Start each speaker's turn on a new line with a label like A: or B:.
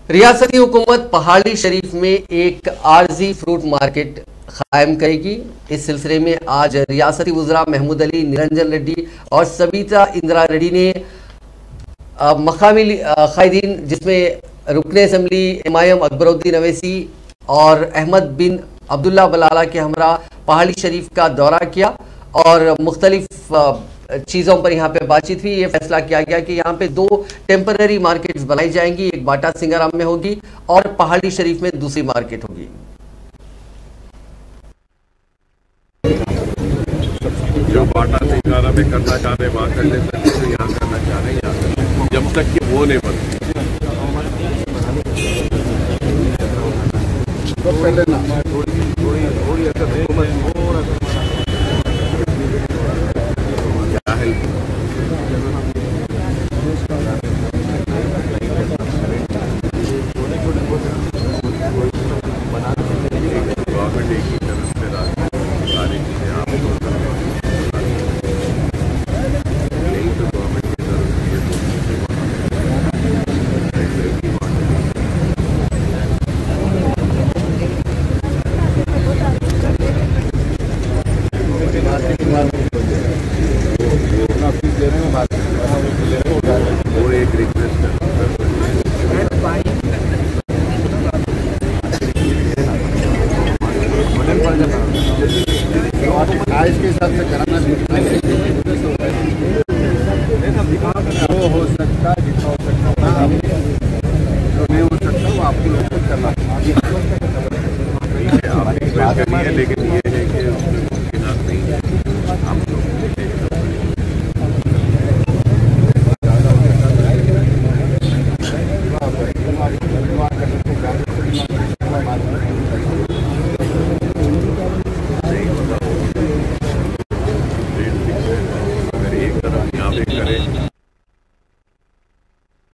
A: रियासती हुकूमत पहाड़ी शरीफ में एक आर्जी फ्रूट मार्केट कायम करेगी। इस सिलसिले में आज रियासती वज़रा महमूद अली, निरंजन रेड्डी और सबीता इंदिरा रेड्डी ने मकामी कायदीन जिसमें रुकन असम्बली इमाम अकबरुद्दीन अवैसी और अहमद बिन अब्दुल्ला बलाला के हमरा पहाड़ी शरीफ का दौरा किया और मुख्तलिफ चीज़ों पर यहाँ पे बातचीत हुई। ये फैसला किया गया कि यहाँ पे 2 टेम्पररी मार्केट्स बनाई जाएंगी, एक बाटा सिंगाराम में होगी और पहाड़ी शरीफ में दूसरी मार्केट होगी।
B: जो बाटा सिंगारा में करना चाह रहे वहाँ कर लेते हैं, तो यहाँ करना चाह रहे हैं यहाँ कर लेते, जब तक कि वो नहीं बनती। तो पहले ना थोड़ी ऐसा हुकूमत गवर्नमेंट एक ही तरफ से सारी चीजें आप नहीं तो गवर्नमेंट की तरफ से वो एक रिक्वेस्ट है इसके हिसाब से कराना वो हो सकता है, जितना हो सकता है जो नहीं हो सकता वो आपको लोग को करना है। लेकिन ये है कि उसमें मुमकिनात नहीं है हम लोग अगर एक तरफ यहाँ पे करें